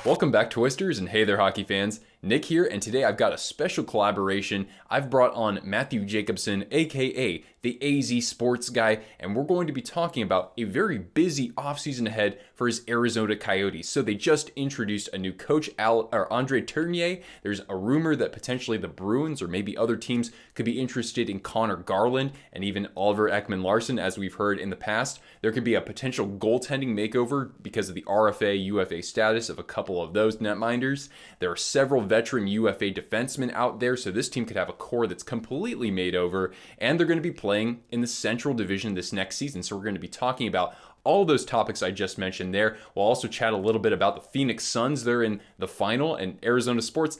Welcome back, Twisters, and hey there, hockey fans. Nick here, and today I've got a special collaboration. I've brought on Matthew Jacobson, aka the AZ Sports Guy, and we're going to be talking about a very busy offseason ahead for his Arizona Coyotes. So they just introduced a new coach, Andre Tourigny. There's a rumor that potentially the Bruins or maybe other teams could be interested in Connor Garland and even Oliver Ekman-Larsson, as we've heard in the past. There could be a potential goaltending makeover because of the RFA, UFA status of a couple of those netminders. There are several veteran UFA defensemen out there, so this team could have a core that's completely made over, and they're going to be playing in the Central Division this next season. So we're going to be talking about all those topics I just mentioned there. We'll also chat a little bit about the Phoenix Suns. They're in the final, and Arizona sports,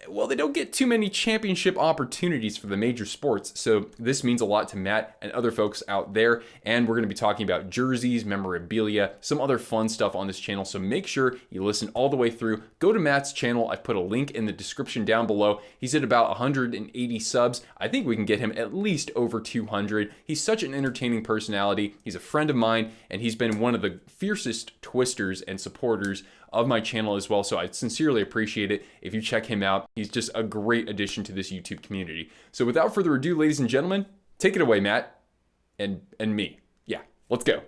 well, they don't get too many championship opportunities for the major sports, so this means a lot to Matt and other folks out there, and we're going to be talking about jerseys, memorabilia, some other fun stuff on this channel, so make sure you listen all the way through. Go to Matt's channel. I've put a link in the description down below. He's at about 180 subs. I think we can get him at least over 200. He's such an entertaining personality. He's a friend of mine, and he's been one of the fiercest twisters and supporters of my channel as well, so I sincerely appreciate it if you check him out. He's just a great addition to this YouTube community. So without further ado, ladies and gentlemen, take it away, Matt, and me. Yeah, let's go.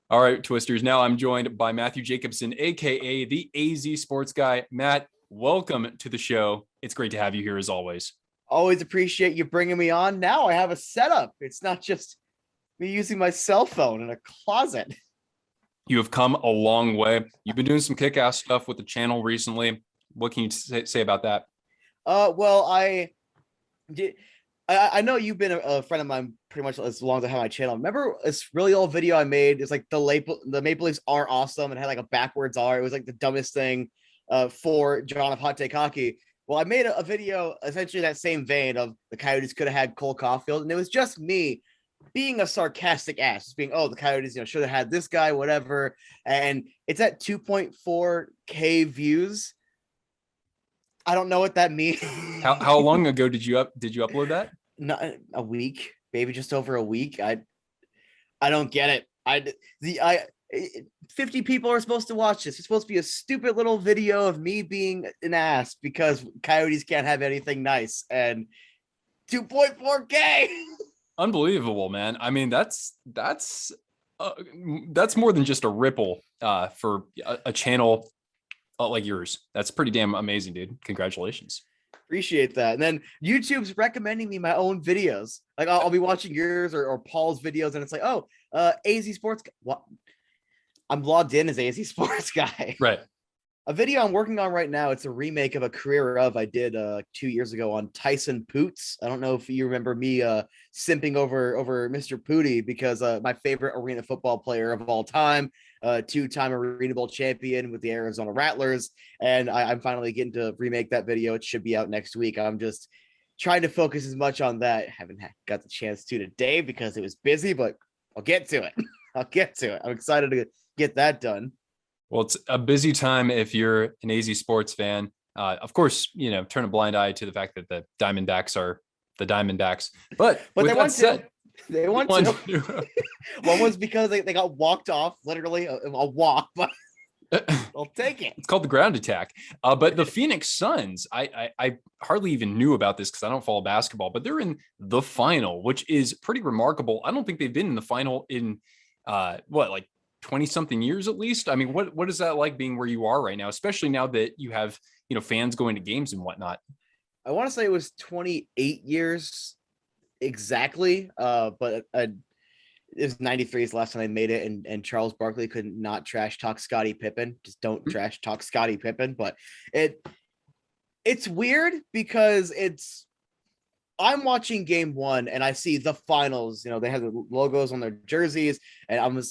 All right, Twisters, now I'm joined by Matthew Jacobson, aka the AZ Sports Guy. Matt, welcome to the show. It's great to have you here as always. Always appreciate you bringing me on. Now I have a setup. It's not just me using my cell phone in a closet. You have come a long way. You've been doing some kick-ass stuff with the channel recently. What can you say about that? Well, I know you've been a friend of mine pretty much as long as I have my channel. Remember this really old video I made? It's like the Maple Leafs are awesome and had like a backwards R. It was like the dumbest thing for John of Hot Take Hockey. Well, I made a video essentially that same vein of the Coyotes could have had Cole Caulfield, and it was just me being a sarcastic ass, just being, oh, the Coyotes, should have had this guy, whatever. And it's at 2.4K views. I don't know what that means. How long ago did you upload that? Not a week, maybe just over a week. I don't get it. 50 people are supposed to watch this. It's supposed to be a stupid little video of me being an ass because Coyotes can't have anything nice, and 2.4K. Unbelievable, man. I mean, that's more than just a ripple for a channel like yours. That's pretty damn amazing, dude. Congratulations. Appreciate that. And then YouTube's recommending me my own videos. Like I'll be watching yours or Paul's videos, and it's like, oh, AZ Sports. What? I'm logged in as AZ Sports Guy. Right. A video I'm working on right now, it's a remake of a career of I did 2 years ago on Tyson Poots. I don't know if you remember me simping over Mr. Pooty because my favorite arena football player of all time, two-time Arena Bowl champion with the Arizona Rattlers, and I'm finally getting to remake that video. It should be out next week. I'm just trying to focus as much on that. Haven't got the chance to today because it was busy, but I'll get to it. I'll get to it. I'm excited to get that done. Well, it's a busy time if you're an AZ Sports fan. Of course, turn a blind eye to the fact that the Diamondbacks are the Diamondbacks. But with they that want said, to. They want to. One was because they got walked off, literally a walk, but I'll take it. It's called the ground attack. But the Phoenix Suns, I hardly even knew about this because I don't follow basketball, but they're in the final, which is pretty remarkable. I don't think they've been in the final in like 20 something years at least. I mean, what is that like being where you are right now, especially now that you have, fans going to games and whatnot? I want to say it was 28 years exactly. But it was 93 is the last time they made it. And Charles Barkley could not trash talk Scottie Pippen. Just don't trash talk Scottie Pippen. But it's weird because I'm watching game one and I see the finals, they have the logos on their jerseys, and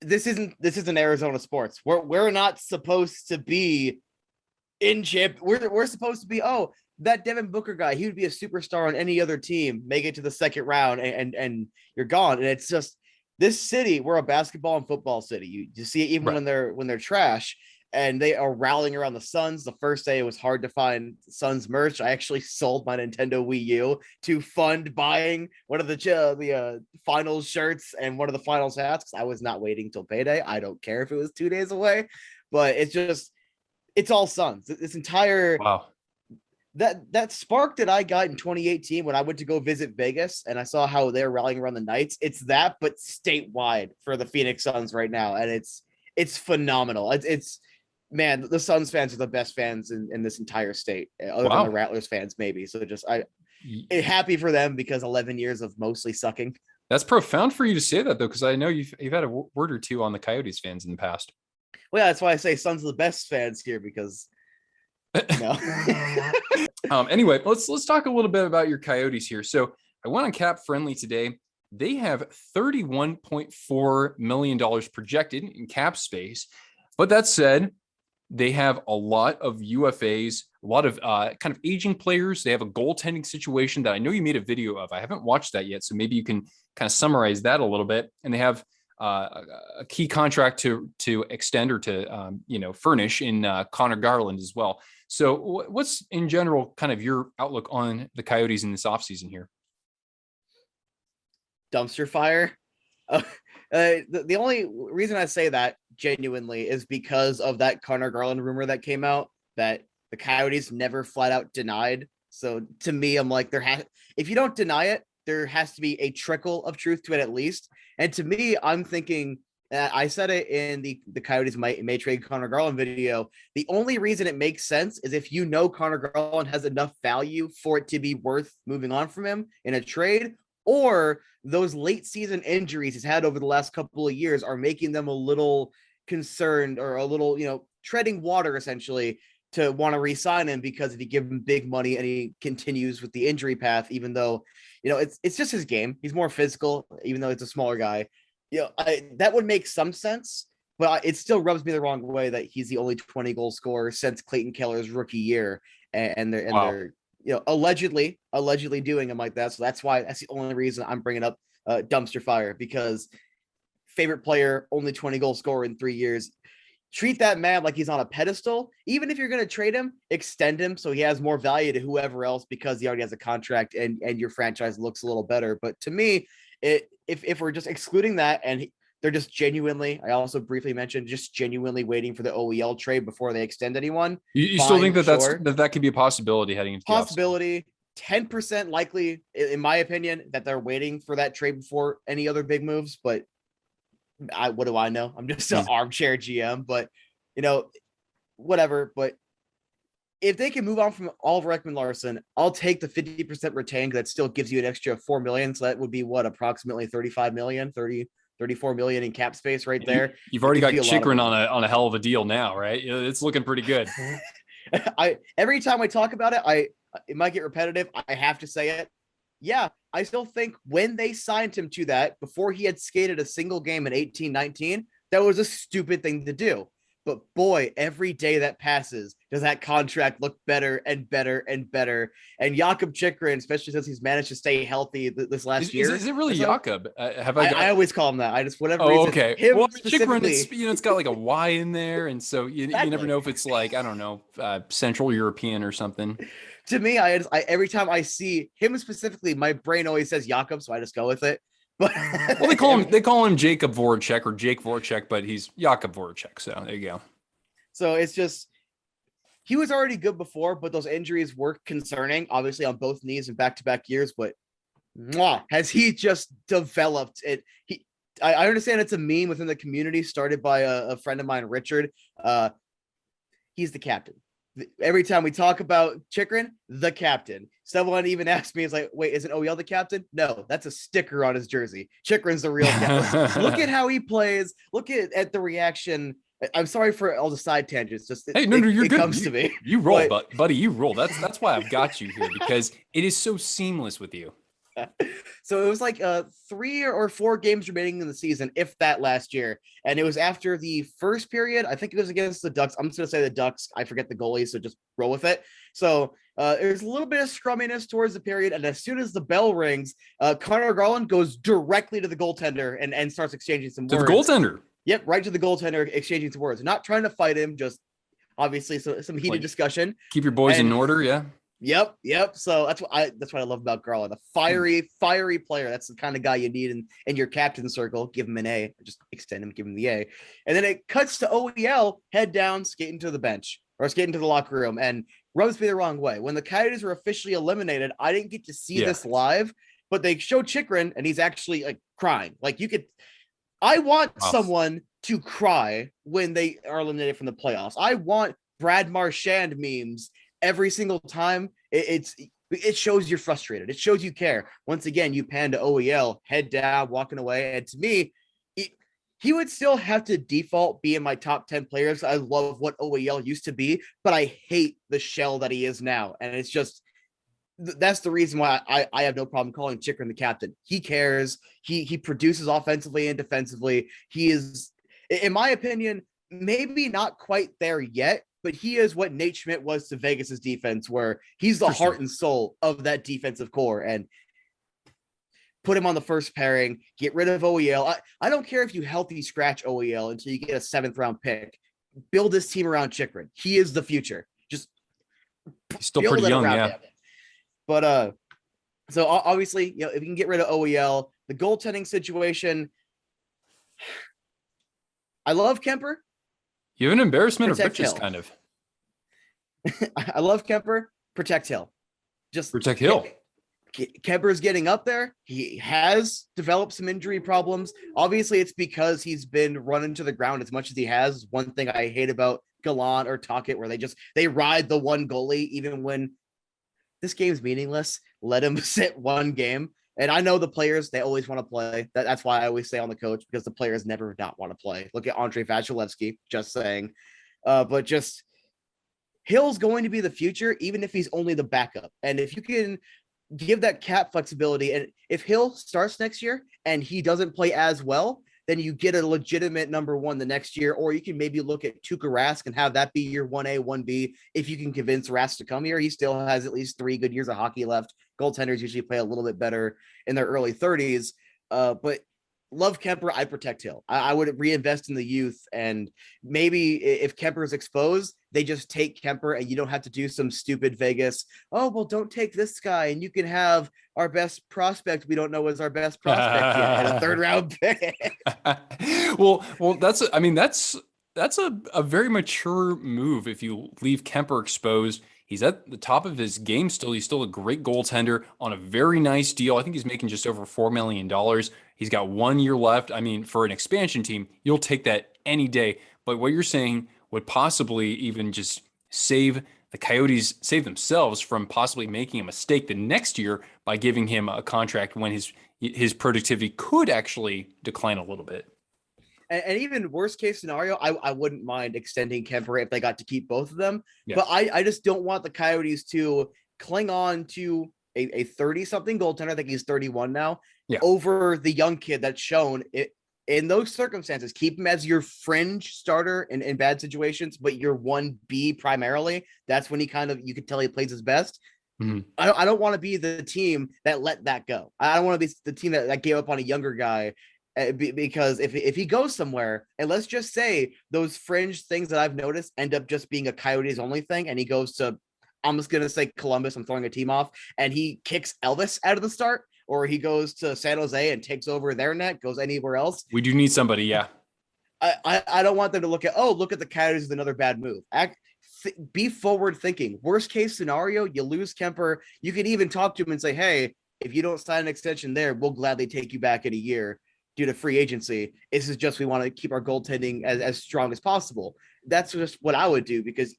this isn't Arizona sports. We're not supposed to be in champ. We're supposed to be, oh, that Devin Booker guy, he would be a superstar on any other team, make it to the second round and you're gone. And it's just this city, we're a basketball and football city. You see it even Right. when they're trash. And they are rallying around the Suns. The first day it was hard to find Suns merch. I actually sold my Nintendo Wii U to fund buying one of the finals shirts and one of the finals hats. I was not waiting till payday. I don't care if it was 2 days away, but it's just It's all Suns. This entire Wow. that spark that I got in 2018 when I went to go visit Vegas and I saw how they're rallying around the Knights. It's that, but statewide for the Phoenix Suns right now, and it's phenomenal. It's man, the Suns fans are the best fans in this entire state, other than the Wow. Rattlers fans, maybe. So just happy for them because 11 years of mostly sucking. That's profound for you to say that, though, because I know you've had a word or two on the Coyotes fans in the past. Well, yeah, that's why I say Suns are the best fans here because no. Anyway, let's talk a little bit about your Coyotes here. So I went on Cap Friendly today. They have $31.4 million projected in cap space. But that said, they have a lot of UFAs, a lot of kind of aging players. They have a goaltending situation that I know you made a video of. I haven't watched that yet, so maybe you can kind of summarize that a little bit. And they have a key contract to extend or to furnish in Connor Garland as well. So what's in general kind of your outlook on the Coyotes in this offseason here? Dumpster fire. The only reason I say that genuinely is because of that Connor Garland rumor that came out that the Coyotes never flat out denied. So to me, I'm like, if you don't deny it, there has to be a trickle of truth to it at least. And to me, I'm thinking, I said it in the Coyotes may trade Connor Garland video. The only reason it makes sense is if you know Connor Garland has enough value for it to be worth moving on from him in a trade, or those late season injuries he's had over the last couple of years are making them a little concerned or a little, treading water essentially to want to re-sign him, because if you give him big money and he continues with the injury path, even though, it's just his game, he's more physical, even though it's a smaller guy, that would make some sense, but it still rubs me the wrong way that he's the only 20 goal scorer since Clayton Keller's rookie year. And they're allegedly doing him like that. So that's the only reason I'm bringing up dumpster fire, because favorite player, only 20 goal scorer in 3 years. Treat that man like he's on a pedestal. Even if you're going to trade him, extend him so he has more value to whoever else because he already has a contract and your franchise looks a little better. But to me, if we're just excluding that and they're just genuinely, I also briefly mentioned, just genuinely waiting for the OEL trade before they extend anyone. You still think that could be a possibility heading into possibility? 10% likely, in my opinion, that they're waiting for that trade before any other big moves. But what do I know? I'm just an armchair GM, but whatever. But if they can move on from Oliver Ekman-Larsson, I'll take the 50% retained. That still gives you an extra $4 million. So that would be approximately 35 million, 34 million in cap space right there. You've already got Chychrun on a hell of a deal now, right? It's looking pretty good. Every time I talk about it, it might get repetitive. I have to say it. Yeah, I still think when they signed him to that, before he had skated a single game in 18-19, that was a stupid thing to do. But boy, every day that passes, does that contract look better and better and better. And Jakob Chychrun, especially since he's managed to stay healthy this last year. Is it really Jakob? I always call him that. I just, whatever reason. Okay. Him Chychrun, it's got like a Y in there. And so you never know if it's like, I don't know, Central European or something. To me, I every time I see him specifically, my brain always says Jakob, so I just go with it. But well, they call him Jacob Voracek or Jake Voracek, but he's Jakob Voracek. So there you go. So it's just, he was already good before, but those injuries were concerning, obviously on both knees and back-to-back years. But has he just developed it? I understand it's a meme within the community started by a friend of mine, Richard. He's the captain. Every time we talk about Chychrun, the captain. Someone even asked me, "Is like, wait, isn't OEL the captain?" No, that's a sticker on his jersey. Chychrun's the real captain. Look at how he plays. Look at the reaction. I'm sorry for all the side tangents. Just hey, no, you're good. Comes to me. You roll, buddy. You roll. That's why I've got you here, because it is so seamless with you. So it was like 3 or 4 games remaining in the season, if that, last year. And it was after the first period. I think it was against the Ducks. I'm just going to say the Ducks. I forget the goalie, so just roll with it. So there's a little bit of scrumminess towards the period. And as soon as the bell rings, Connor Garland goes directly to the goaltender and starts exchanging some words. To the goaltender? Yep, right to the goaltender, exchanging some words. Not trying to fight him, just obviously some heated discussion. Keep your boys in order, yeah. Yep. So that's what I love about Garland. A fiery player. That's the kind of guy you need in your captain circle. Give him an A. Just extend him, give him the A. And then it cuts to OEL, head down, skating to the bench. or skate into the locker room and rubs me the wrong way. When the Coyotes were officially eliminated, I didn't get to see this live, but they showed Chychrun and he's actually like crying. Like I want someone to cry when they are eliminated from the playoffs. I want Brad Marchand memes every single time. It shows you're frustrated. It shows you care. Once again, you pan to OEL, head down, walking away. And to me, he would still have to default be in my top 10 players. I love what OEL used to be, but I hate the shell that he is now. And it's just, that's the reason why I have no problem calling Chychrun the captain. He cares. He produces offensively and defensively. He is, in my opinion, maybe not quite there yet, but he is what Nate Schmidt was to Vegas's defense, where he's the heart and soul of that defensive core. And put him on the first pairing, get rid of OEL. I don't care if you healthy scratch OEL until you get a 7th round pick. Build this team around Chychrun. He is the future. Just he's still pretty young, yeah. Him. But so obviously, if you can get rid of OEL, the goaltending situation. I love Kemper. You have an embarrassment of riches, kind of. I love Kemper. Protect Hill. Just protect Hill. Kemper's getting up there. He has developed some injury problems. Obviously, it's because he's been running to the ground as much as he has. One thing I hate about Gallant or Tocchet, where they ride the one goalie, even when this game's meaningless. Let him sit one game. And I know the players, they always want to play. That's why I always say on the coach, because the players never not want to play. Look at Andrei Vasilevsky, just saying. But just Hill's going to be the future, even if he's only the backup. And if you can give that cap flexibility, and if Hill starts next year and he doesn't play as well, then you get a legitimate number one the next year, or you can maybe look at Tuukka Rask and have that be your 1A, 1B. If you can convince Rask to come here, he still has at least 3 good years of hockey left. Goaltenders usually play a little bit better in their early 30s. But love Kemper. I protect Hill. I would reinvest in the youth, and maybe if Kemper is exposed, they just take Kemper, and you don't have to do some stupid Vegas. Oh, well, don't take this guy, and you can have our best prospect. We don't know is our best prospect yet, and a 3rd round pick. well, that's a very mature move. If you leave Kemper exposed, he's at the top of his game still. He's still a great goaltender on a very nice deal. I think he's making just over $4 million. He's got 1 year left. I mean, for an expansion team, you'll take that any day. But what you're saying would possibly even just save the Coyotes, save themselves from possibly making a mistake the next year by giving him a contract when his productivity could actually decline a little bit. And even worst case scenario, I wouldn't mind extending Kemper if they got to keep both of them. Yeah. But I just don't want the Coyotes to cling on to a 30-something goaltender. I think he's 31 now. Yeah. Over the young kid that's shown it in those circumstances. Keep him as your fringe starter in bad situations, but your 1B primarily. That's when you could tell he plays his best. Mm-hmm. I don't want to be the team that let that go. I don't want to be the team that gave up on a younger guy. Because if he goes somewhere, and let's just say those fringe things that I've noticed end up just being a Coyotes only thing, and he goes to, I'm just going to say Columbus, I'm throwing a team off, and he kicks Elvis out of the start, or he goes to San Jose and takes over their net, goes anywhere else. We do need somebody, yeah. I don't want them to look at the Coyotes is another bad move. Be forward thinking. Worst case scenario, you lose Kemper. You can even talk to him and say, hey, if you don't sign an extension there, we'll gladly take you back in a year due to free agency. This is just, we want to keep our goaltending as strong as possible. That's just what I would do, because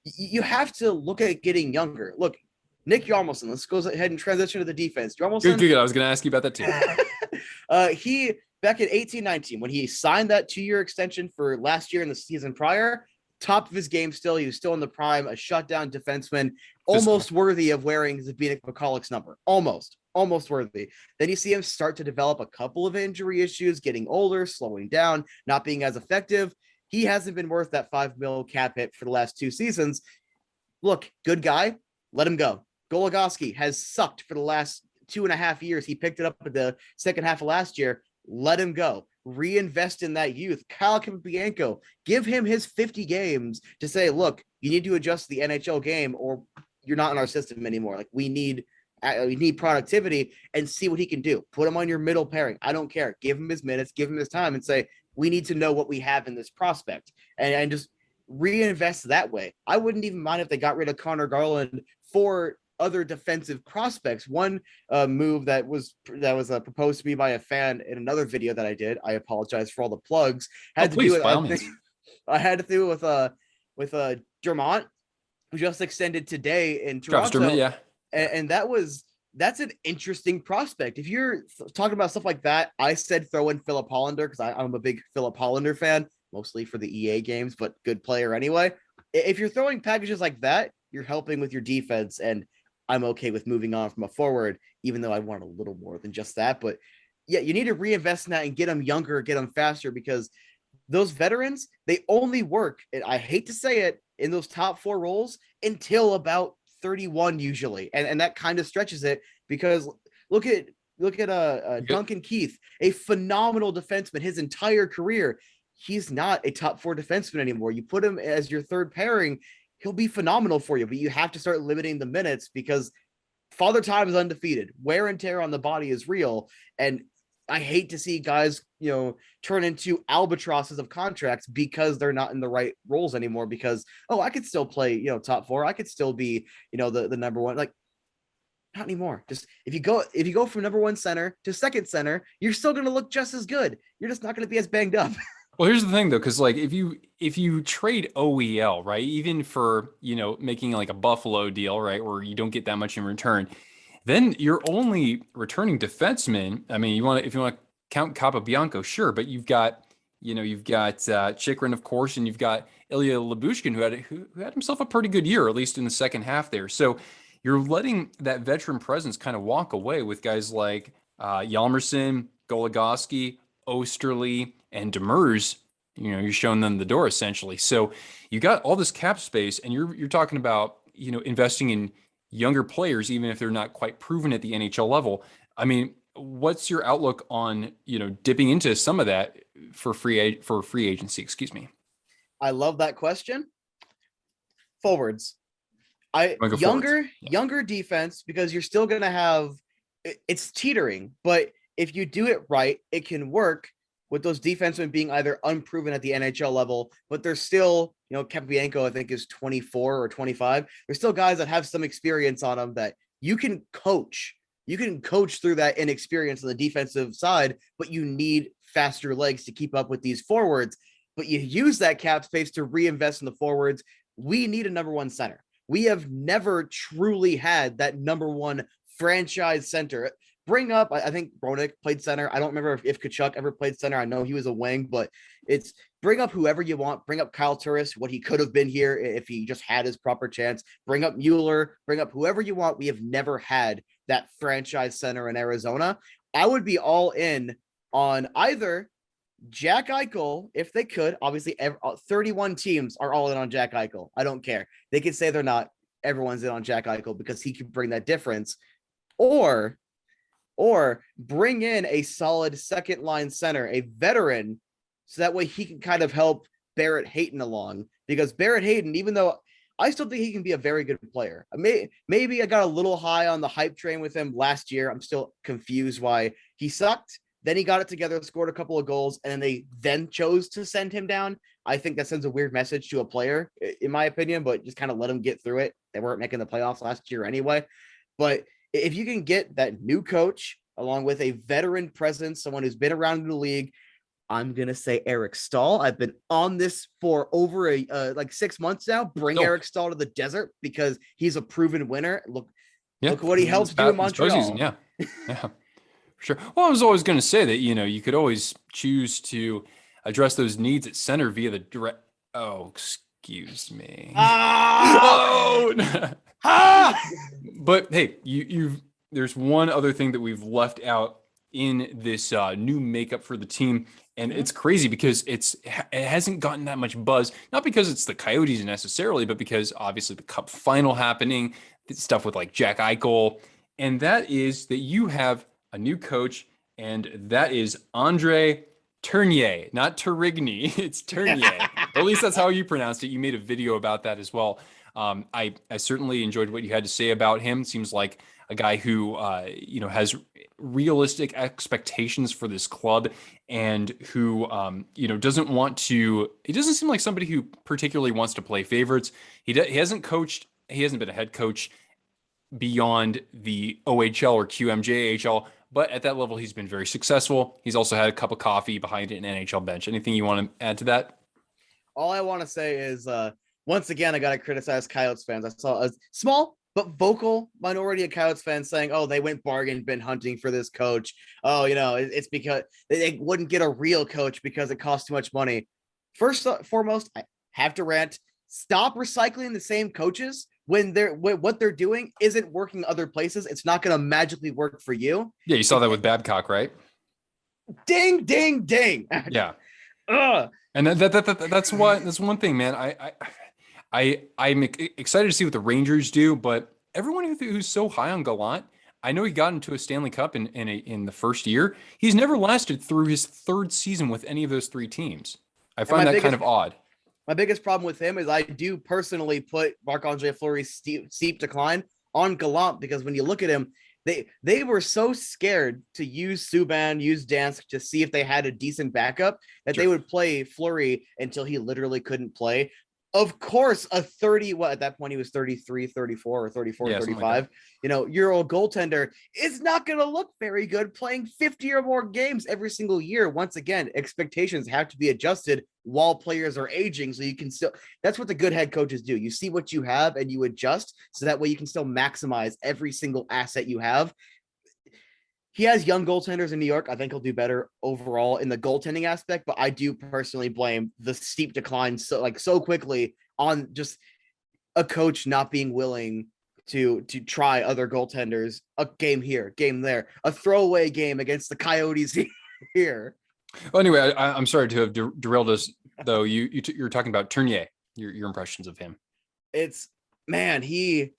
you have to look at getting younger. Look, Nick Yarmelson, let's go ahead and transition to the defense. Yarmelson, good. I was going to ask you about that too. He, back in 18-19, when he signed that 2-year extension for last year and the season prior, top of his game still, he was still in the prime, a shutdown defenseman, almost worthy of wearing Zbigniew McCulloch's number. Almost worthy. Then you see him start to develop a couple of injury issues, getting older, slowing down, not being as effective. He hasn't been worth that $5 million cap hit for the last 2 seasons. Look, good guy, let him go. Goligoski has sucked for the last 2.5 years. He picked it up at the second half of last year. Let him go. Reinvest in that youth. Kyle Kempienko, give him his 50 games to say, look, you need to adjust the NHL game or you're not in our system anymore. Like, we need productivity, and see what he can do. Put him on your middle pairing. I don't care. Give him his minutes, give him his time, and say, we need to know what we have in this prospect. And just reinvest that way. I wouldn't even mind if they got rid of Connor Garland for other defensive prospects. One move that was proposed to me by a fan in another video that I did. I apologize for all the plugs. Had to please, do with by all means. I had to do with Dermont, who just extended today in Toronto. Dermott, yeah. And that's an interesting prospect. If you're talking about stuff like that, I said throw in Philip Hollander because I'm a big Philip Hollander fan, mostly for the EA games, but good player anyway. If you're throwing packages like that, you're helping with your defense, and I'm okay with moving on from a forward, even though I want a little more than just that. But yeah, you need to reinvest in that and get them younger, get them faster, because those veterans, they only work, and I hate to say it, in those top 4 roles until about 31 usually, and that kind of stretches it, because look at Duncan Keith, a phenomenal defenseman his entire career. He's not a top 4 defenseman anymore. You put him as your third pairing, he'll be phenomenal for you, but you have to start limiting the minutes because Father Time is undefeated. Wear and tear on the body is real, and I hate to see guys, turn into albatrosses of contracts because they're not in the right roles anymore. Because, I could still play, top 4. I could still be, the number one. Like, not anymore. Just if you go from number 1 center to second center, you're still going to look just as good. You're just not going to be as banged up. Well, here's the thing though, because like if you trade OEL, right, even for making like a Buffalo deal, right, where you don't get that much in return, then you're only returning defensemen. I mean, if you want to count Capobianco, sure, but you've got Chychrun, of course, and you've got Ilya Lyubushkin, who had himself a pretty good year, at least in the second half there. So you're letting that veteran presence kind of walk away with guys like Hjalmarsson, Goligoski, Osterley, and Demers. You're showing them the door essentially. So you got all this cap space, and you're talking about investing in younger players, even if they're not quite proven at the NHL level. I mean, what's your outlook on dipping into some of that for free agency? Excuse me. I love that question. Forwards. Younger defense, because you're still going to have it's teetering, but if you do it right, it can work with those defensemen being either unproven at the NHL level, but they're still, Capobianco, I think, is 24 or 25. There's still guys that have some experience on them that you can coach. You can coach through that inexperience on the defensive side, but you need faster legs to keep up with these forwards. But you use that cap space to reinvest in the forwards. We need a number 1 center. We have never truly had that number 1 franchise center. Bring up, I think Bronick played center. I don't remember if Tkachuk ever played center. I know he was a wing, but it's bring up whoever you want. Bring up Kyle Turris, what he could have been here if he just had his proper chance. Bring up Mueller, bring up whoever you want. We have never had that franchise center in Arizona. I would be all in on either Jack Eichel, if they could. Obviously, 31 teams are all in on Jack Eichel. I don't care. They could say they're not. Everyone's in on Jack Eichel because he can bring that difference. Or bring in a solid second line center, a veteran, so that way he can kind of help Barrett Hayden along. Because Barrett Hayden, even though I still think he can be a very good player, maybe I got a little high on the hype train with him last year. I'm still confused why he sucked. Then he got it together, scored a couple of goals, and then they chose to send him down. I think that sends a weird message to a player, in my opinion, but just kind of let him get through it. They weren't making the playoffs last year anyway. But if you can get that new coach along with a veteran presence, someone who's been around in the league, I'm going to say Eric Stahl. I've been on this for over like 6 months now. Bring Eric Stahl to the desert because he's a proven winner. Look what he helps do in Montreal. Postseason, yeah. Sure. Well, I was always going to say that, you could always choose to address those needs at center via the direct. Oh, excuse me. But hey, there's one other thing that we've left out in this new makeup for the team. And it's crazy because it hasn't gotten that much buzz, not because it's the Coyotes necessarily, but because obviously the Cup final happening, stuff with like Jack Eichel. And that is that you have a new coach, and that is Andre Tourigny, not Tourigny. It's Tourigny. At least that's how you pronounced it. You made a video about that as well. I certainly enjoyed what you had to say about him. Seems like a guy who, has realistic expectations for this club and who, doesn't want to, he doesn't seem like somebody who particularly wants to play favorites. He hasn't been a head coach beyond the OHL or QMJHL, but at that level, he's been very successful. He's also had a cup of coffee behind an NHL bench. Anything you want to add to that? All I want to say is, once again, I got to criticize Coyotes fans. I saw a small but vocal minority of Coyotes fans saying, "Oh, they went bargain bin hunting for this coach. Oh, it's because they wouldn't get a real coach because it costs too much money." First foremost, I have to rant. Stop recycling the same coaches when what they're doing isn't working other places. It's not going to magically work for you. Yeah, you saw that with Babcock, right? Ding, ding, ding. Yeah. Ugh. And that's one thing, man. I'm excited to see what the Rangers do, but everyone who's so high on Gallant, I know he got into a Stanley Cup in the first year. He's never lasted through his third season with any of those three teams. I find that kind of odd. My biggest problem with him is I do personally put Marc-Andre Fleury's steep decline on Gallant, because when you look at him, they were so scared to use Subban, use Dansk to see if they had a decent backup that They would play Fleury until he literally couldn't play. Of course, at that point he was 33, 34 or 34, 35, year-old goaltender is not going to look very good playing 50 or more games every single year. Once again, expectations have to be adjusted while players are aging. So you can still, that's what the good head coaches do. You see what you have and you adjust so that way you can still maximize every single asset you have. He has young goaltenders in New York. I think he'll do better overall in the goaltending aspect, but I do personally blame the steep decline so quickly on just a coach not being willing to try other goaltenders. A game here, game there, a throwaway game against the Coyotes here. Well, anyway, I'm sorry to have derailed us, though. You're talking about Tourigny, your impressions of him. It's, man, he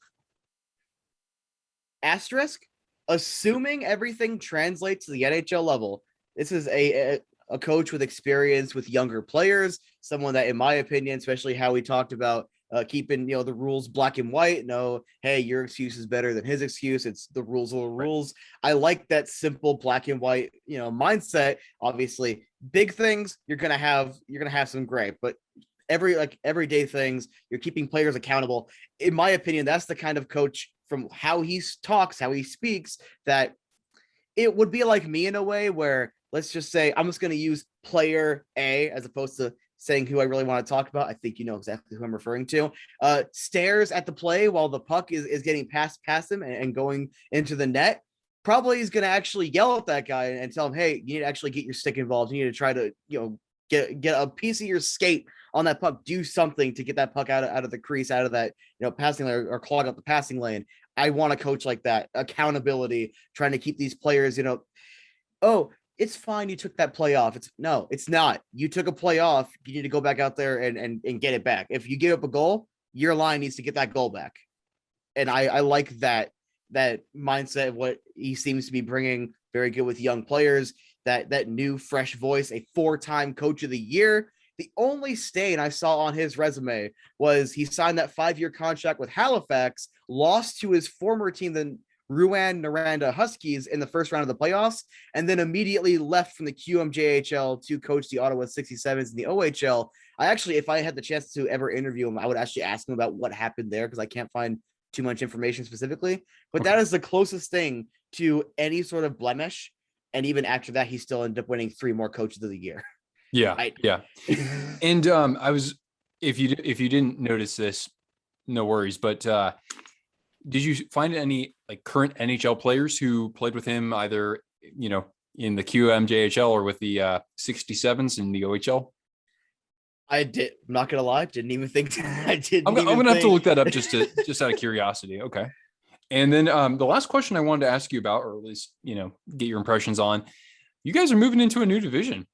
asterisk. Assuming everything translates to the NHL level, this is a coach with experience with younger players, someone that, in my opinion, especially how we talked about keeping the rules black and white. No, hey, your excuse is better than his excuse. It's the rules are the rules. I like that simple black and white mindset. Obviously, big things you're gonna have some gray, but everyday things, you're keeping players accountable. In my opinion, that's the kind of coach, from how he talks, how he speaks, that it would be like me in a way where, let's just say, I'm just going to use player A as opposed to saying who I really want to talk about. I think you know exactly who I'm referring to. Stares at the play while the puck is getting passed past him and going into the net. Probably is going to actually yell at that guy and tell him, hey, you need to actually get your stick involved. You need to try to, get a piece of your skate on that puck, do something to get that puck out of the crease, out of that, passing lane, or clog up the passing lane. I want a coach like that. Accountability, trying to keep these players, oh, it's fine. You took that play off. It's not. You took a play off. You need to go back out there and get it back. If you give up a goal, your line needs to get that goal back. And I like that mindset of what he seems to be bringing. Very good with young players, that new fresh voice, a 4-time coach of the year. The only stain I saw on his resume was he signed that 5-year contract with Halifax, lost to his former team, the Rouyn-Noranda Huskies, in the first round of the playoffs, and then immediately left from the QMJHL to coach the Ottawa 67s in the OHL. If I had the chance to ever interview him, I would actually ask him about what happened there, because I can't find too much information specifically. But that is the closest thing to any sort of blemish. And even after that, he still ended up winning 3 more coaches of the year. Yeah. Yeah. And if you didn't notice this, no worries, but did you find any current NHL players who played with him either, in the QMJHL or with the 67s in the OHL? I did. I'm not gonna lie. Didn't even think. I didn't. I'm gonna have to look that up just out of curiosity. Okay. And then the last question I wanted to ask you about, or at least get your impressions on, you guys are moving into a new division.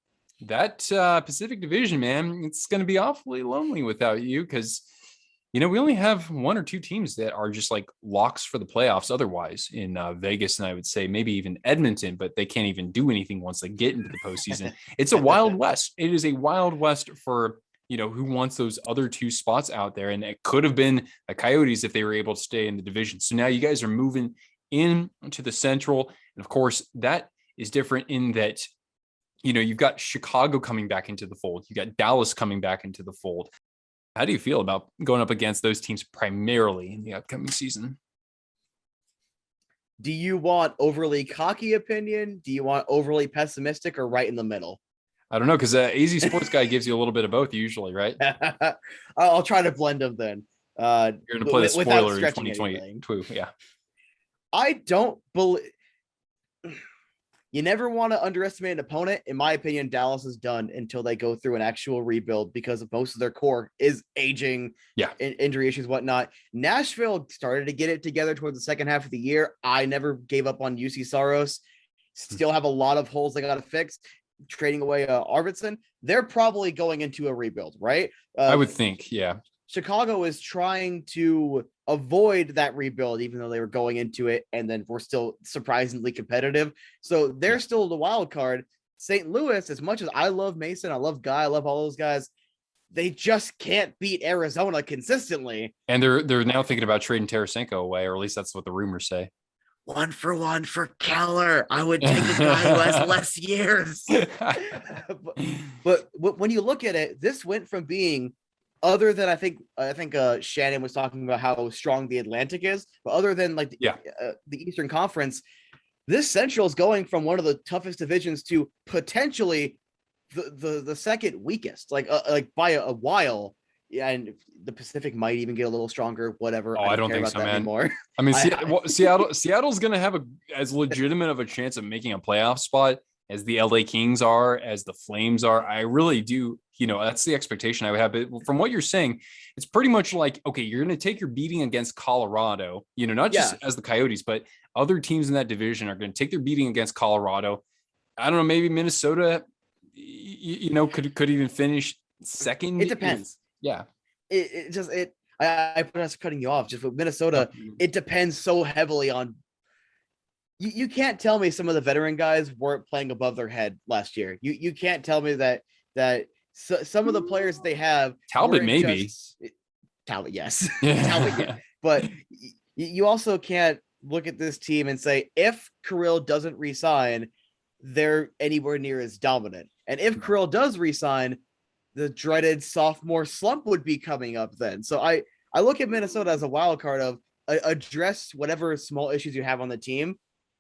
That Pacific Division, man, it's going to be awfully lonely without you, because we only have 1 or 2 teams that are just locks for the playoffs otherwise in Vegas, and I would say maybe even Edmonton, but they can't even do anything once they get into the postseason. It's a wild west. It is a wild west for who wants those other 2 spots out there, and it could have been the Coyotes if they were able to stay in the division. So now you guys are moving into the Central. And of course, that is different in that, you've got Chicago coming back into the fold. You got Dallas coming back into the fold. How do you feel about going up against those teams primarily in the upcoming season? Do you want overly cocky opinion? Do you want overly pessimistic, or right in the middle? I don't know, because AZ Sports Guy gives you a little bit of both usually, right? I'll try to blend them then. You're going to play the spoiler in 2022. Yeah. I don't believe. You never want to underestimate an opponent. In my opinion, Dallas is done until they go through an actual rebuild because of most of their core is aging, injury issues, whatnot. Nashville started to get it together towards the second half of the year. I never gave up on UC Saros. Still have a lot of holes they got to fix. Trading away Arvidsson, they're probably going into a rebuild, right? I would think, yeah. Chicago is trying to avoid that rebuild, even though they were going into it, and then we're still surprisingly competitive. So they're still the wild card. St. Louis, as much as I love Mason, I love Guy, I love all those guys, they just can't beat Arizona consistently. And they're now thinking about trading Tarasenko away, or at least that's what the rumors say. 1-for-1 for Keller. I would take a guy who has less years. but when you look at it, this went from being, other than I think Shannon was talking about how strong the Atlantic is, but other than like the Eastern Conference, this Central is going from one of the toughest divisions to potentially the second weakest, like by a while. Yeah, and the Pacific might even get a little stronger. Whatever. Oh, I don't think so, man. Anymore. I mean, Seattle's going to have as legitimate of a chance of making a playoff spot as the LA Kings are, as the Flames are. I really do. That's the expectation I would have. But from what you're saying, it's pretty much like, okay, you're going to take your beating against Colorado. Not just as the Coyotes, but other teams in that division are going to take their beating against Colorado. I don't know. Maybe Minnesota, could even finish second. It depends. Yeah. I put us cutting you off just with Minnesota. It depends so heavily on you can't tell me some of the veteran guys weren't playing above their head last year. You can't tell me that some of the players that they have, Talbot maybe Talbot, yes. Talbot, yeah. But you also can't look at this team and say if Kirill doesn't resign, they're anywhere near as dominant. And if Kirill does resign, the dreaded sophomore slump would be coming up then. So I look at Minnesota as a wild card of address whatever small issues you have on the team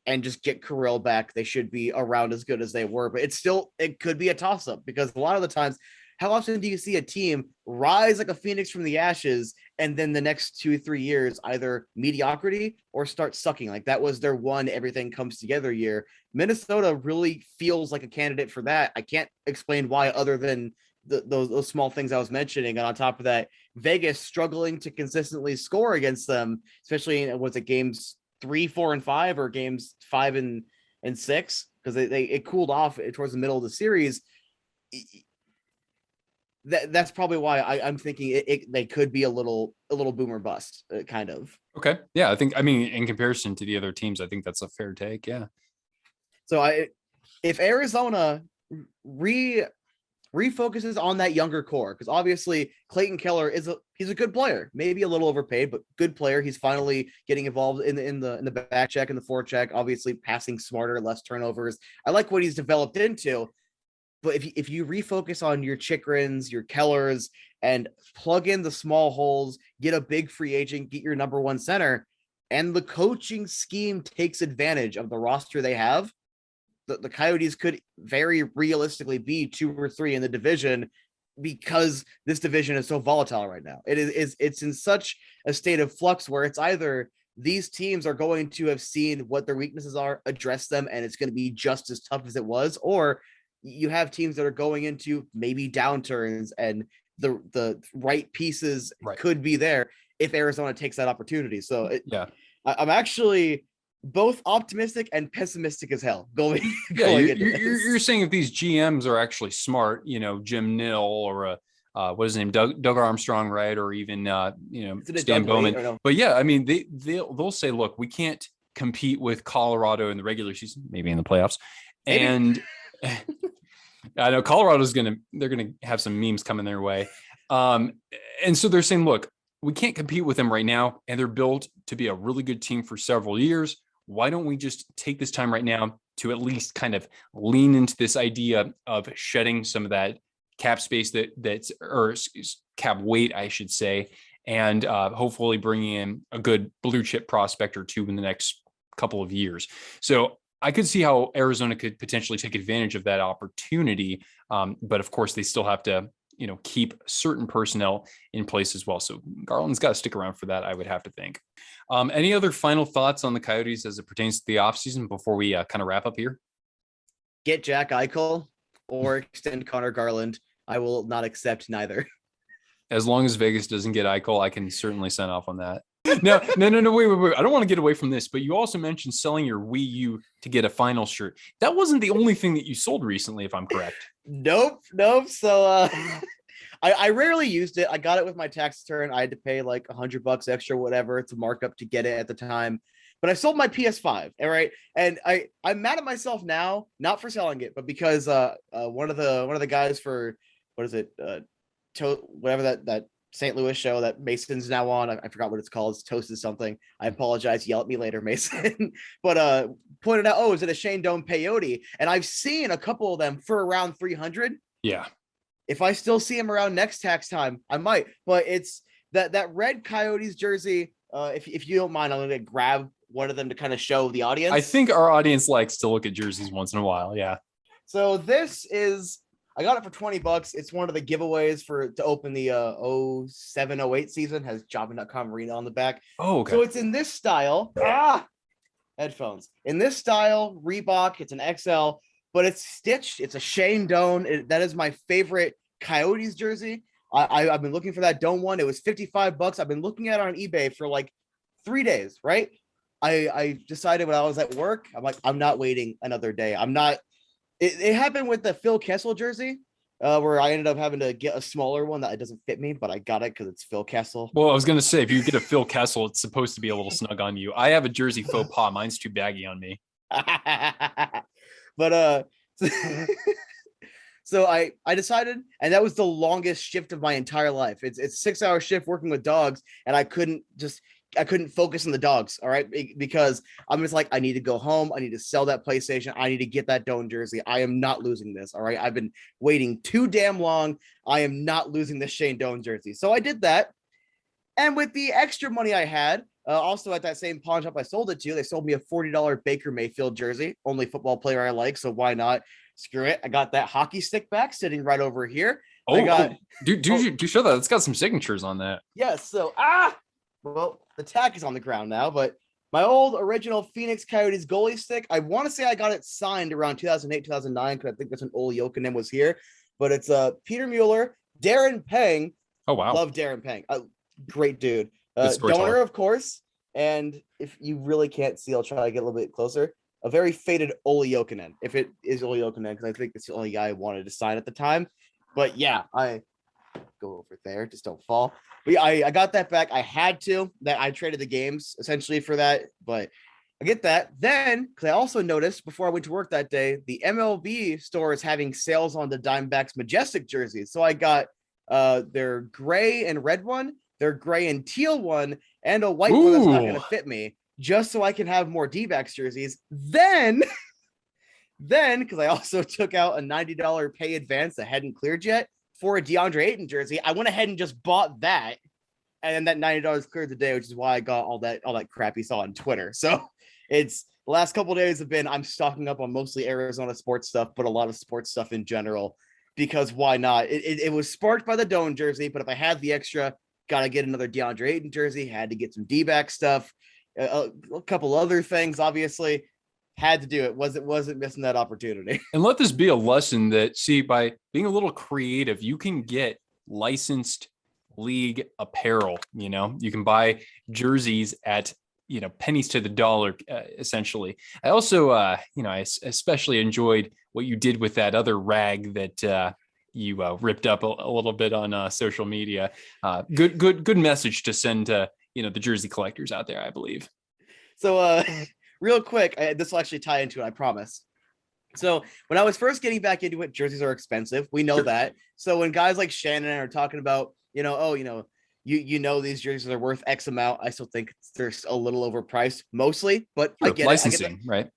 and just get Kirill back. They should be around as good as they were, but it could be a toss up because a lot of the times, how often do you see a team rise like a phoenix from the ashes and then the next 2-3 years either mediocrity or start sucking? Like that was their one everything comes together year. Minnesota really feels like a candidate for that. I can't explain why other than those small things I was mentioning. And on top of that, Vegas struggling to consistently score against them, especially in games 3, 4, and 5 or games 5 and 6, because it cooled off towards the middle of the series. That's probably why I'm thinking they could be a little boomer bust kind of. Okay. Yeah. I mean, in comparison to the other teams, I think that's a fair take. Yeah. So if Arizona refocuses on that younger core, because obviously Clayton Keller he's a good player, maybe a little overpaid, but good player. He's finally getting involved in the back check and the forecheck, obviously passing smarter, less turnovers. I like what he's developed into. But if you refocus on your Chychruns, your Kellers, and plug in the small holes, get a big free agent, get your number one center, and the coaching scheme takes advantage of the roster they have, the Coyotes could very realistically be 2 or 3 in the division because this division is so volatile right now. It's in such a state of flux where it's either these teams are going to have seen what their weaknesses are, address them, and it's going to be just as tough as it was, or you have teams that are going into maybe downturns and the right pieces could be there if Arizona takes that opportunity. So I'm actually both optimistic and pessimistic as hell going. You're saying if these GMs are actually smart, Jim Nill or what is his name, Doug Armstrong, right? Or even Stan Bowman. But yeah, I mean they'll say, look, we can't compete with Colorado in the regular season, maybe in the playoffs, and I know Colorado's they're gonna have some memes coming their way, and so they're saying, look, we can't compete with them right now, and they're built to be a really good team for several years. why don't we just take this time right now to at least kind of lean into this idea of shedding some of that cap space or cap weight, I should say, and hopefully bringing in a good blue chip prospect or two in the next couple of years. So I could see how Arizona could potentially take advantage of that opportunity. But of course, they still have to, keep certain personnel in place as well. So Garland's got to stick around for that, I would have to think. Any other final thoughts on the Coyotes as it pertains to the offseason before we kind of wrap up here? Get Jack Eichel or extend Connor Garland. I will not accept neither. As long as Vegas doesn't get Eichel, I can certainly sign off on that. No, wait. I don't want to get away from this, but you also mentioned selling your Wii U to get a final shirt. That wasn't the only thing that you sold recently, if I'm correct. Nope. So I rarely used it. I got it with my tax return. I had to pay like $100 extra, whatever, to mark up to get it at the time. But I sold my PS5, all right. And I'm mad at myself now, not for selling it, but because one of the guys for whatever that St. Louis show that Mason's now on. I forgot what it's called. It's Toasted something. I apologize. Yell at me later, Mason. But pointed out, is it a Shane Doan peyote? And I've seen a couple of them for around 300. Yeah. If I still see him around next tax time, I might. But it's that red Coyotes jersey. If you don't mind, I'm gonna grab one of them to kind of show the audience. I think our audience likes to look at jerseys once in a while. Yeah. So this is. I got it for $20. It's one of the giveaways to open the 07-08 season. Has Jobbing.com arena on the back. Oh, okay. So it's in this style. Headphones. In this style, Reebok. It's an XL, but it's stitched. It's a Shane Doan. That is my favorite Coyotes jersey. I've been looking for that Doan one. It was $55. I've been looking at it on eBay for like 3 days, right? I decided when I was at work, I'm like, I'm not waiting another day. I'm not. It happened with the Phil Kessel jersey, where I ended up having to get a smaller one that doesn't fit me, but I got it because it's Phil Kessel. Well, I was going to say, if you get a Phil Kessel, it's supposed to be a little snug on you. I have a jersey faux pas. Mine's too baggy on me. But so I decided, and that was the longest shift of my entire life. It's a 6-hour shift working with dogs, and I couldn't focus on the dogs. All right. Because I'm just like, I need to go home. I need to sell that PlayStation. I need to get that Doan jersey. I am not losing this. All right. I've been waiting too damn long. I am not losing this Shane Doan jersey. So I did that. And with the extra money I had, also at that same pawn shop I sold it to, they sold me a $40 Baker Mayfield jersey. Only football player I like. So why not? Screw it. I got that hockey stick back sitting right over here. Do show that. It's got some signatures on that. Yes. So, well, the tack is on the ground now, but my old original Phoenix Coyotes goalie stick, I want to say I got it signed around 2008, 2009, because I think that's when Ole Jokinen was here. But it's Peter Mueller, Darren Pang. Oh, wow. Love Darren Pang. Great dude. Donor, of course. And if you really can't see, I'll try to get a little bit closer. A very faded Ole Jokinen, if it is Ole Jokinen, because I think it's the only guy I wanted to sign at the time. But yeah, I go over there, just don't fall. But yeah, I got that back. I had to. That I traded the games essentially for that, but I get that. Then, because I also noticed before I went to work that day, the MLB store is having sales on the Diamondbacks Majestic jerseys. So I got their gray and red one, their gray and teal one, and a white one that's not going to fit me, just so I can have more D-backs jerseys. Then, because I also took out a $90 pay advance that hadn't cleared yet for a DeAndre Ayton jersey, I went ahead and just bought that. And then that $90 cleared the day, which is why I got all that crap you saw on Twitter. So it's the last couple of days have been, I'm stocking up on mostly Arizona sports stuff, but a lot of sports stuff in general, because why not? It was sparked by the Doan jersey, but if I had the extra, got to get another DeAndre Ayton jersey, had to get some D-back stuff, a couple other things, obviously. Had to do it. Wasn't missing that opportunity. And let this be a lesson that, see, by being a little creative, you can get licensed league apparel. You can buy jerseys at, pennies to the dollar, essentially. I also, I especially enjoyed what you did with that other rag that you ripped up a little bit on social media. Good message to send to, the jersey collectors out there, I believe. So, real quick, this will actually tie into it, I promise. So when I was first getting back into it, jerseys are expensive. We know that. So when guys like Shannon are talking about, you you know these jerseys are worth X amount. I still think they're a little overpriced, mostly, but I Sure, get it. I get licensing, right?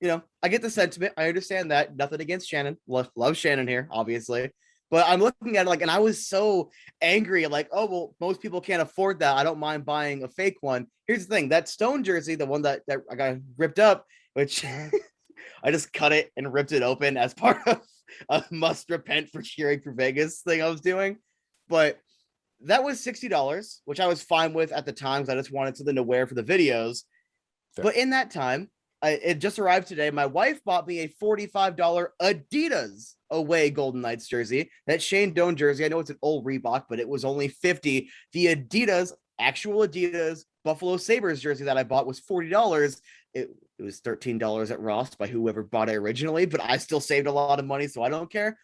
I get the sentiment. I understand that. Nothing against Shannon. Love Shannon here, obviously. But I'm looking at it like, and I was so angry, like, oh well, most people can't afford that. I don't mind buying a fake one. Here's the thing: that Stone jersey, the one that I got ripped up, which I just cut it and ripped it open as part of a must repent for cheering for Vegas thing I was doing. But that was $60, which I was fine with at the time because I just wanted something to wear for the videos. Fair. But in that time, it just arrived today. My wife bought me a $45 Adidas away Golden Knights jersey. That Shane Doan jersey. I know it's an old Reebok, but it was only $50. The Adidas, actual Adidas Buffalo Sabres jersey that I bought was $40. It was $13 at Ross by whoever bought it originally, but I still saved a lot of money, so I don't care.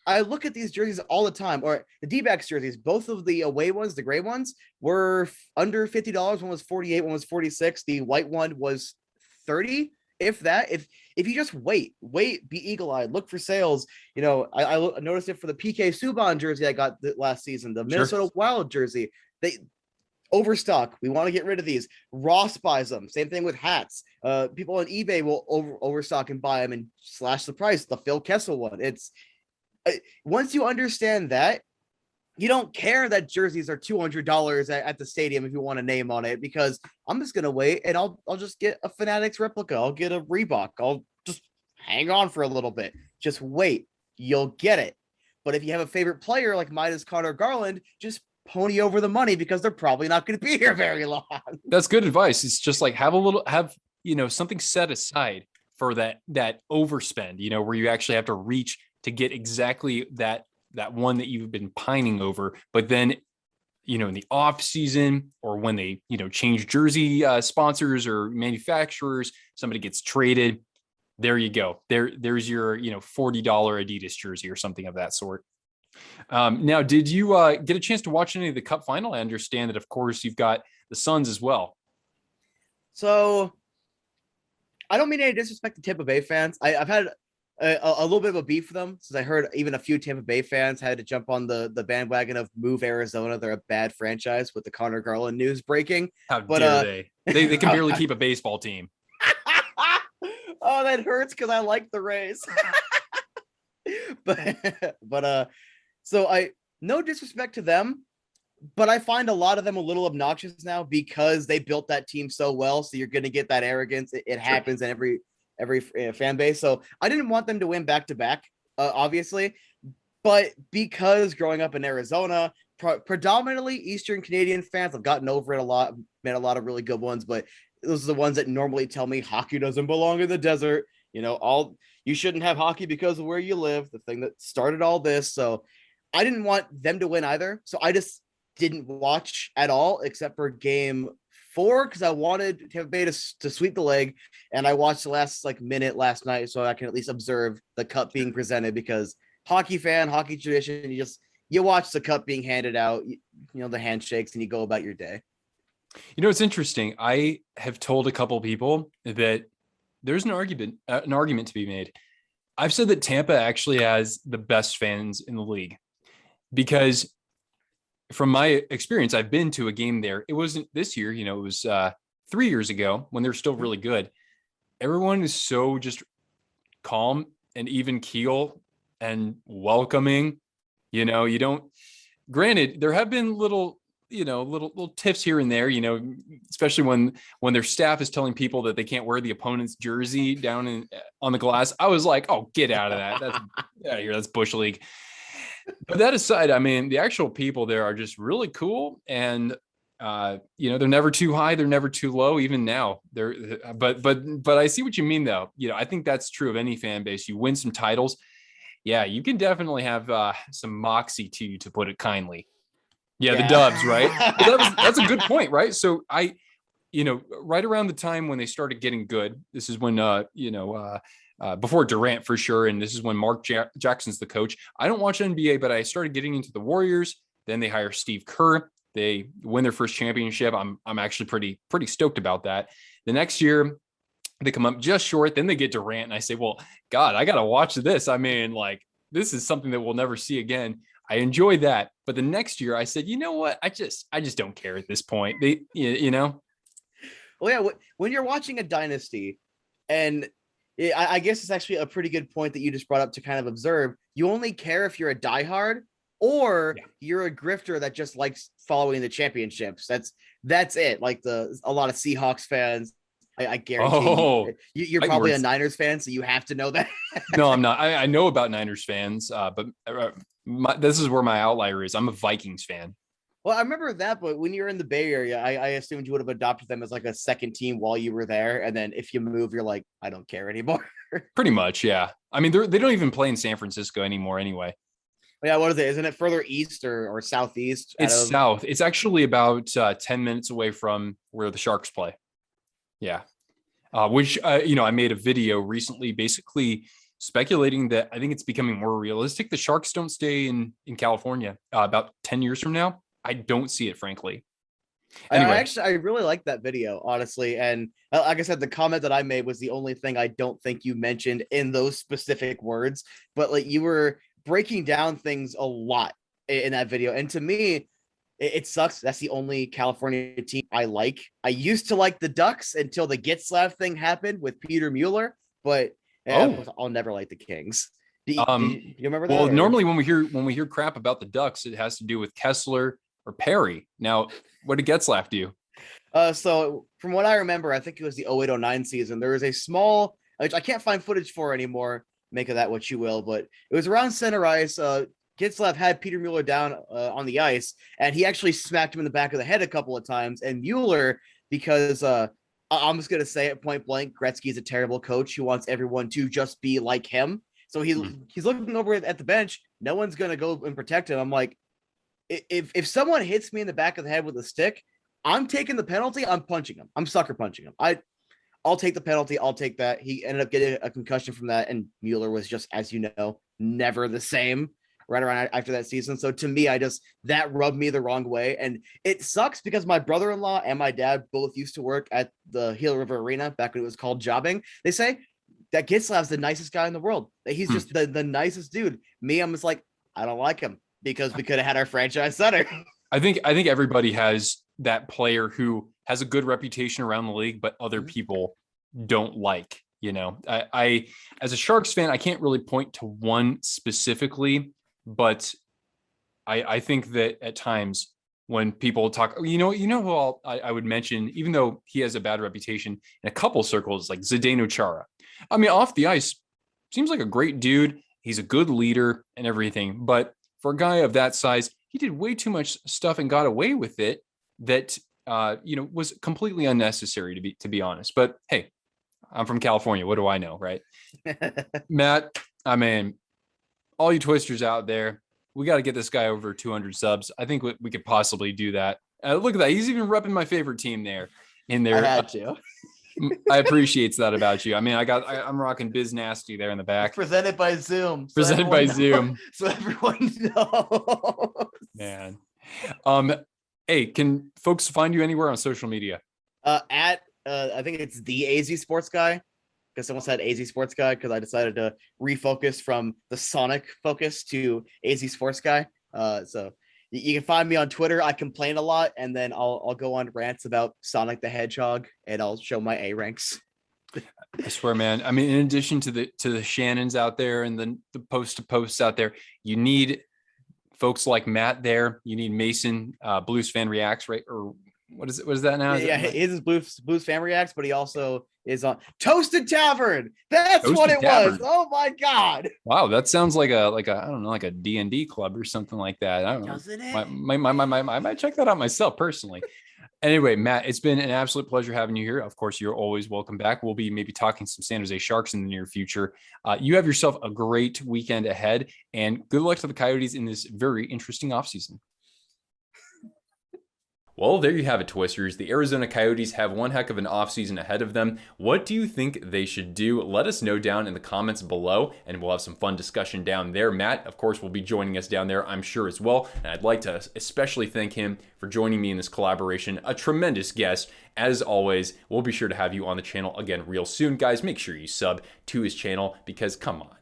I look at these jerseys all the time, or the D-backs jerseys, both of the away ones, the gray ones, were under $50. One was 48, one was 46. The white one was 30, if that. If you just wait, be eagle-eyed, look for sales. I noticed it for the PK Subban jersey I got last season, the Minnesota Wild jersey. They overstock. We want to get rid of these. Ross buys them. Same thing with hats. People on eBay will overstock and buy them and slash the price. The Phil Kessel one. It's once you understand that, you don't care that jerseys are $200 at the stadium if you want a name on it, because I'm just gonna wait and I'll just get a Fanatics replica. I'll get a Reebok. I'll just hang on for a little bit. Just wait. You'll get it. But if you have a favorite player like mine is Connor Garland, just pony over the money because they're probably not going to be here very long. That's good advice. It's just like have something set aside for that overspend, where you actually have to reach to get exactly that one that you've been pining over. But then, in the off season or when they, change jersey sponsors or manufacturers, somebody gets traded. There you go. There's your, $40 Adidas jersey or something of that sort. Now, did you get a chance to watch any of the Cup final? I understand that, of course, you've got the Suns as well. So I don't mean any disrespect to Tampa Bay fans. I've had a little bit of a beef for them, since I heard even a few Tampa Bay fans had to jump on the bandwagon of move Arizona. They're a bad franchise with the Connor Garland news breaking. How dare they? They can barely keep a baseball team. Oh, that hurts because I like the Rays. but so no disrespect to them, but I find a lot of them a little obnoxious now because they built that team so well. So you're going to get that arrogance. It happens in every fan base. So I didn't want them to win back to back, obviously, but because growing up in Arizona, predominantly Eastern Canadian fans, I've gotten over it a lot, met a lot of really good ones, but those are the ones that normally tell me hockey doesn't belong in the desert. You shouldn't have hockey because of where you live, the thing that started all this. So I didn't want them to win either. So I just didn't watch at all except for game 4 because I wanted Tampa Bay to sweep the leg. And I watched the last minute last night so I can at least observe the cup being presented, because hockey tradition, you watch the cup being handed out, the handshakes, and you go about your day. It's interesting. I have told a couple people that there's an argument to be made. I've said that Tampa actually has the best fans in the league, because from my experience, I've been to a game there. It wasn't this year, it was 3 years ago when they're still really good. Everyone is so just calm and even keel and welcoming. You don't, granted, there have been little tiffs here and there, especially when their staff is telling people that they can't wear the opponent's jersey down on the glass. I was like, oh, get out of that. That's out of here. That's Bush League. But that aside, I mean, the actual people there are just really cool. And, they're never too high. They're never too low. Even now but I see what you mean though. I think that's true of any fan base. You win some titles. Yeah, you can definitely have some moxie to you, to put it kindly. Yeah, the Dubs, right? That's a good point, right? So right around the time when they started getting good, this is when, before Durant for sure, and this is when Mark Jackson's the coach. I don't watch NBA, but I started getting into the Warriors. Then they hire Steve Kerr. They win their first championship. I'm actually pretty stoked about that. The next year, they come up just short. Then they get Durant, and I say, well, God, I got to watch this. I mean, this is something that we'll never see again. I enjoyed that. But the next year I said, you know what? I just don't care at this point. You know? Well, yeah, when you're watching a dynasty, and I guess it's actually a pretty good point that you just brought up to kind of observe. You only care if you're a diehard or you're a grifter that just likes following the championships. That's it. Like a lot of Seahawks fans, I guarantee you're probably a Niners fan, so you have to know that. No, I'm not. I know about Niners fans, but this is where my outlier is. I'm a Vikings fan. Well, I remember that, but when you're in the Bay Area, I assumed you would have adopted them as like a second team while you were there. And then if you move, you're like, I don't care anymore. Pretty much, yeah. I mean, they don't even play in San Francisco anymore anyway. Yeah, what is it? Isn't it further east or southeast? It's south. It's actually about 10 minutes away from where the Sharks play. Yeah. Which, I made a video recently basically speculating that I think it's becoming more realistic. The Sharks don't stay in California about 10 years from now. I don't see it, frankly. Anyway. I really like that video, honestly. And like I said, the comment that I made was the only thing I don't think you mentioned in those specific words, but like you were breaking down things a lot in that video. And to me, it sucks. That's the only California team I like. I used to like the Ducks until the Getzlaf thing happened with Peter Mueller, but I'll never like the Kings. Do you remember that? Well, normally when we hear crap about the Ducks, it has to do with Kessler or Perry. Now, what did Getzlaf do? So from what I remember, I think it was the 08-09 season. There was a small, which I can't find footage for anymore. Make of that what you will, but it was around center ice. Getzlaf had Peter Mueller down on the ice, and he actually smacked him in the back of the head a couple of times. And Mueller, because I'm just going to say it point blank, Gretzky's a terrible coach who wants everyone to just be like him. So he's looking over at the bench. No one's going to go and protect him. I'm like, if someone hits me in the back of the head with a stick, I'm taking the penalty. I'm punching him. I'm sucker punching him. I'll take the penalty. I'll take that. He ended up getting a concussion from that. And Mueller was just, as you know, never the same right around after that season. So to me, that rubbed me the wrong way. And it sucks because my brother-in-law and my dad both used to work at the Gila River Arena back when it was called jobbing. They say that Getzlaf's the nicest guy in the world. He's just the nicest dude. Me, I'm just like, I don't like him because we could have had our franchise center. I think everybody has that player who has a good reputation around the league, but other people don't like. I as a Sharks fan, I can't really point to one specifically, but I think that at times when people talk, who I would mention, even though he has a bad reputation in a couple circles, like Zdeno Chara. I mean, off the ice, seems like a great dude. He's a good leader and everything, but for a guy of that size, he did way too much stuff and got away with it that was completely unnecessary to be honest. But hey, I'm from California. What do I know, right? Matt, I mean, all you twisters out there, we got to get this guy over 200 subs. I think we could possibly do that. Look at that. He's even repping my favorite team there. In there, I had to. I appreciate that about you. I mean, I'm rocking Biz Nasty there in the back. Presented by Zoom. Presented by Zoom. So everyone knows. Man. Hey, can folks find you anywhere on social media? I think it's the AZ Sports Guy, because someone said AZ Sports Guy because I decided to refocus from the Sonic focus to AZ Sports Guy. So you can find me on Twitter. I complain a lot, and then I'll go on rants about Sonic the Hedgehog, and I'll show my A ranks. I swear, man. I mean, in addition to the Shannons out there and the posts out there, you need folks like Matt there. You need Mason, Blues Fan Reacts, right? Or what is it? What is that now? Yeah, his is Blues Fan Reacts, but he also is on Toasted Tavern. That's Toasted what it Tavern. Was. Oh my God. Wow, that sounds like a I don't know, like a D&D club or something like that. I don't know. Doesn't it? I might check that out myself personally. Anyway, Matt, it's been an absolute pleasure having you here. Of course, you're always welcome back. We'll be maybe talking some San Jose Sharks in the near future. You have yourself a great weekend ahead, and good luck to the Coyotes in this very interesting offseason. Well, there you have it, Twisters. The Arizona Coyotes have one heck of an offseason ahead of them. What do you think they should do? Let us know down in the comments below, and we'll have some fun discussion down there. Matt, of course, will be joining us down there, I'm sure, as well. And I'd like to especially thank him for joining me in this collaboration. A tremendous guest. As always, we'll be sure to have you on the channel again real soon. Guys, make sure you sub to his channel because, come on,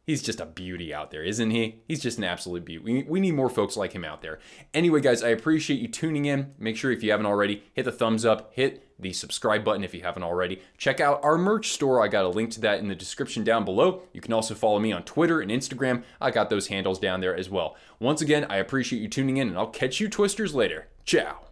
He's just a beauty out there, isn't he? He's just an absolute beauty. We need more folks like him out there. Anyway, guys, I appreciate you tuning in. Make sure if you haven't already, hit the thumbs up, hit the subscribe button if you haven't already. Check out our merch store. I got a link to that in the description down below. You can also follow me on Twitter and Instagram. I got those handles down there as well. Once again, I appreciate you tuning in, and I'll catch you Twisters later. Ciao.